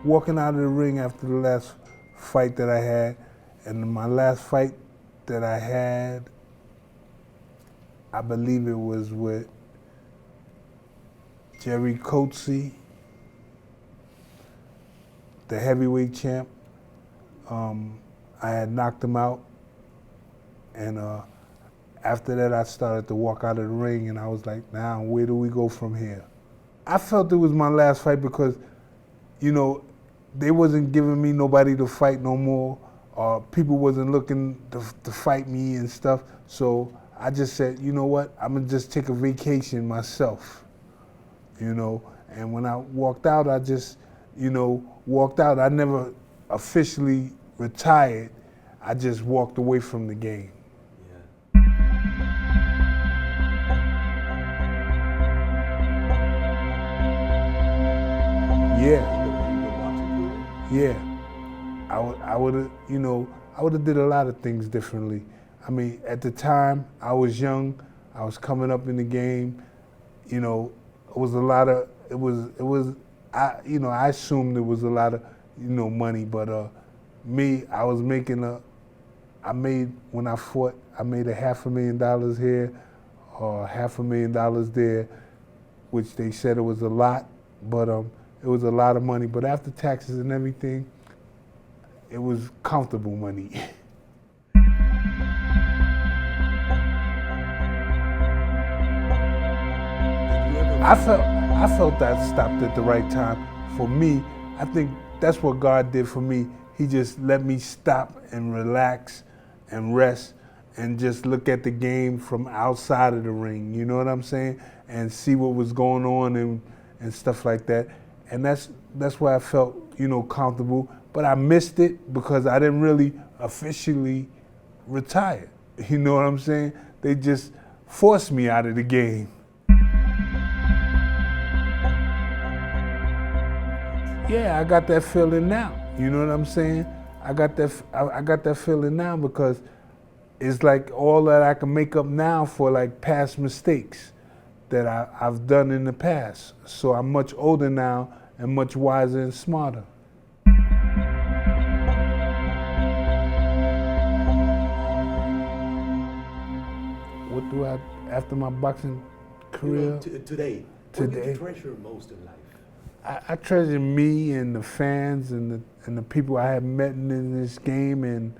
walking out of the ring after the last fight that I had, and my last fight that I had, I believe it was with Jerry Coetzee, the heavyweight champ. I had knocked him out, and after that I started to walk out of the ring, and I was like, now where do we go from here? I felt it was my last fight because, you know, they wasn't giving me nobody to fight no more, or people wasn't looking to fight me and stuff, so I just said, you know what, I'm gonna just take a vacation myself, you know, and when I walked out, I just, you know, walked out. I never officially retired, I just walked away from the game. Yeah, I would have, you know, I would have did a lot of things differently. I mean, at the time, I was young, I was coming up in the game, you know, it was a lot of, I assumed there was a lot of, you know, money, but me, when I fought, I made $500,000 here, or $500,000 there, which they said it was a lot, but it was a lot of money. But after taxes and everything, it was comfortable money. I felt that stopped at the right time. For me, I think that's what God did for me. He just let me stop and relax and rest and just look at the game from outside of the ring, you know what I'm saying? And see what was going on and stuff like that. And that's why I felt, you know, comfortable. But I missed it because I didn't really officially retire. You know what I'm saying? They just forced me out of the game. Yeah, I got that feeling now. You know what I'm saying? I got that feeling now because it's like all that I can make up now for like past mistakes that I've done in the past. So I'm much older now and much wiser and smarter. What do I, after my boxing career? You know, today, what do you treasure most in life? I treasure me and the fans and the people I have met in this game and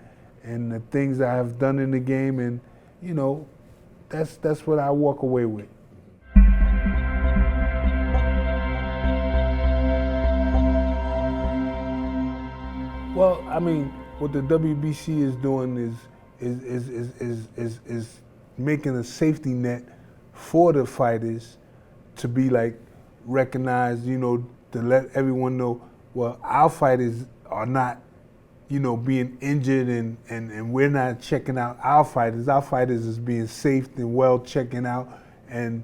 the things I have done in the game, and you know, that's what I walk away with. Well, I mean, what the WBC is doing is making a safety net for the fighters to be like recognized, you know, to let everyone know, well, our fighters are not, you know, being injured and we're not checking out our fighters. Our fighters is being safe and well checking out, and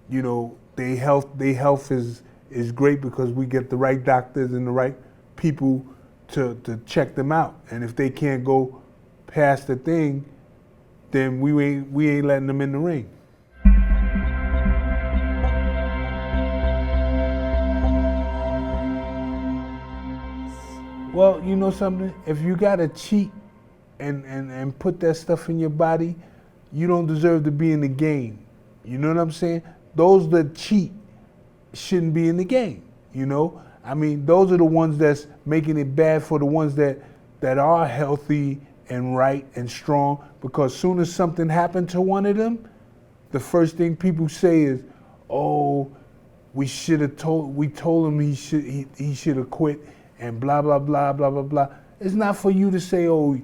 you know, their health is great because we get the right doctors and the right people to check them out. And if they can't go past the thing, then we ain't letting them in the ring. Well, you know something? If you gotta cheat and put that stuff in your body, you don't deserve to be in the game. You know what I'm saying? Those that cheat shouldn't be in the game, you know? I mean, those are the ones that's making it bad for the ones that are healthy and right and strong, because soon as something happened to one of them, the first thing people say is, oh, we told him he should have quit, and blah, blah, blah, blah, blah, blah. It's not for you to say, oh,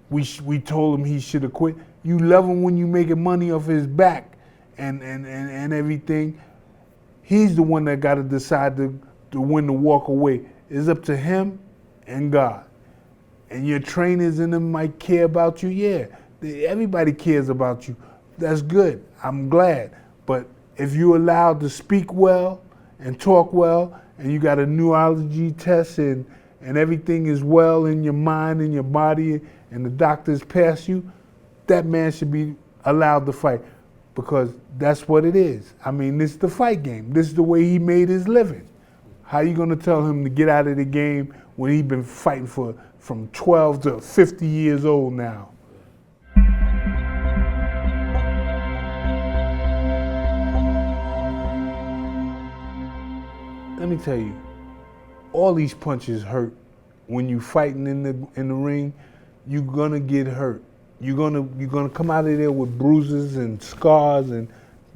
we told him he should have quit. You love him when you making money off his back and everything. He's the one that got to decide to when to walk away. It's up to him and God. And your trainers and them might care about you, yeah. Everybody cares about you. That's good, I'm glad. But if you're allowed to speak well and talk well, and you got a neurology test and everything is well in your mind and your body, and the doctors pass you, that man should be allowed to fight, because that's what it is. I mean, this is the fight game. This is the way he made his living. How you gonna tell him to get out of the game when he been fighting from 12 to 50 years old now? Let me tell you, all these punches hurt. When you fighting in the ring, you're gonna get hurt. You're gonna come out of there with bruises and scars and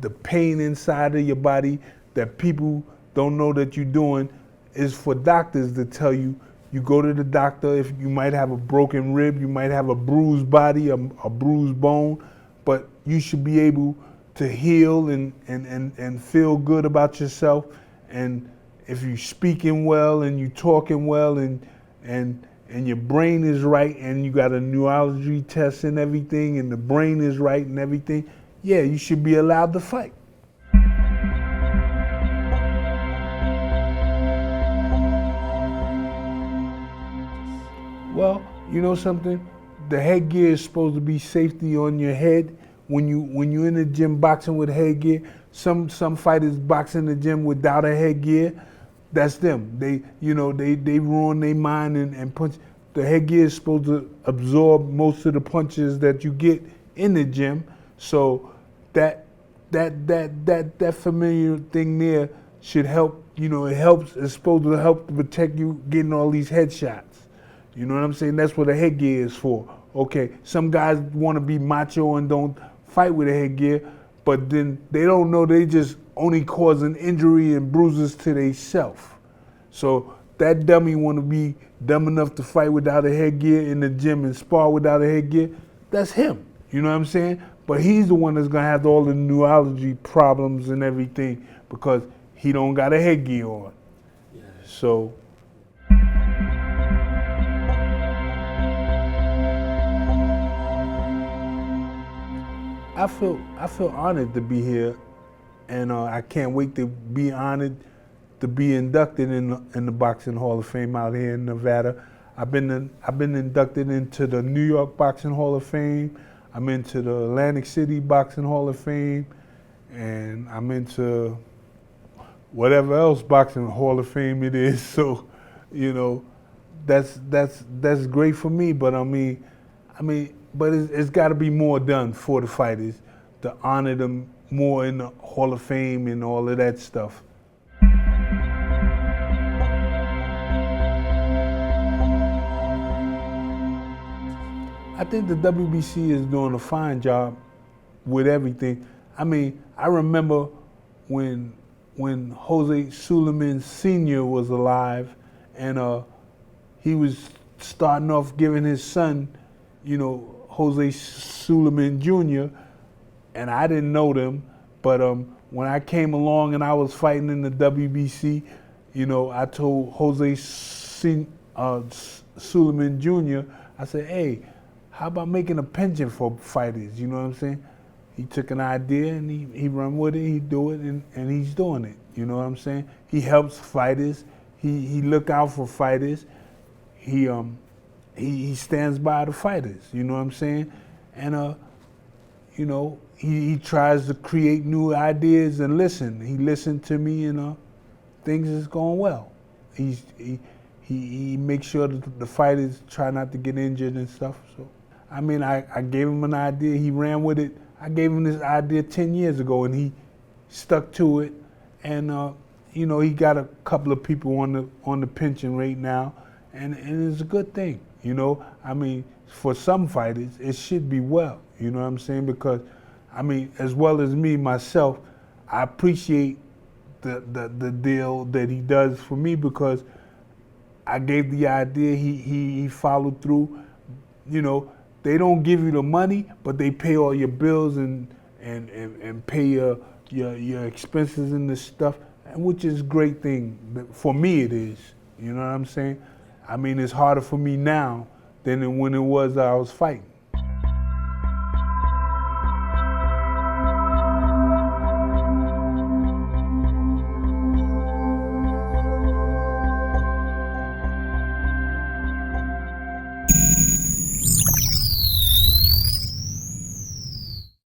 the pain inside of your body that people don't know that you're doing. Is for doctors to tell you. You go to the doctor if you might have a broken rib, you might have a bruised body, a bruised bone, but you should be able to heal and feel good about yourself. And if you're speaking well and you're talking well and your brain is right and you got a neurology test and everything and the brain is right and everything, yeah, you should be allowed to fight. Well, you know something? The headgear is supposed to be safety on your head. When you're in the gym boxing with headgear, some fighters box in the gym without a headgear. That's them. They ruin their mind and punch. The headgear is supposed to absorb most of the punches that you get in the gym. So that familiar thing there should help. You know, it helps. It's supposed to help to protect you getting all these headshots. You know what I'm saying? That's what a headgear is for. Okay, some guys want to be macho and don't fight with a headgear, but then they don't know they just only causing injury and bruises to themselves. So that dummy want to be dumb enough to fight without a headgear in the gym and spar without a headgear. That's him. You know what I'm saying? But he's the one that's gonna have all the neurology problems and everything because he don't got a headgear on. Yeah. So. I feel honored to be here, and I can't wait to be honored to be inducted in the Boxing Hall of Fame out here in Nevada. I've been inducted into the New York Boxing Hall of Fame. I'm into the Atlantic City Boxing Hall of Fame, and I'm into whatever else Boxing Hall of Fame it is. So, you know, that's great for me. But but it's got to be more done for the fighters to honor them more in the Hall of Fame and all of that stuff. I think the WBC is doing a fine job with everything. I mean, I remember when Jose Suleiman Sr. was alive and he was starting off giving his son, you know, Jose Suleiman Jr., and I didn't know them, but when I came along and I was fighting in the WBC, you know, I told Jose Suleiman Jr., I said, hey, how about making a pension for fighters, you know what I'm saying? He took an idea and he run with it, he do it, and he's doing it, you know what I'm saying? He helps fighters, he look out for fighters, he stands by the fighters, you know what I'm saying? And, you know, he tries to create new ideas and listen. He listened to me and things is going well. He makes sure that the fighters try not to get injured and stuff. So, I mean, I gave him an idea, he ran with it. I gave him this idea 10 years ago and he stuck to it. And, you know, he got a couple of people on the pension rate now, and it's a good thing. You know, I mean, for some fighters, it should be well, you know what I'm saying? Because, I mean, as well as me, myself, I appreciate the deal that he does for me because I gave the idea, he followed through. You know, they don't give you the money, but they pay all your bills and pay your expenses and this stuff, which is a great thing. For me it is, you know what I'm saying? I mean, it's harder for me now than when it was I was fighting.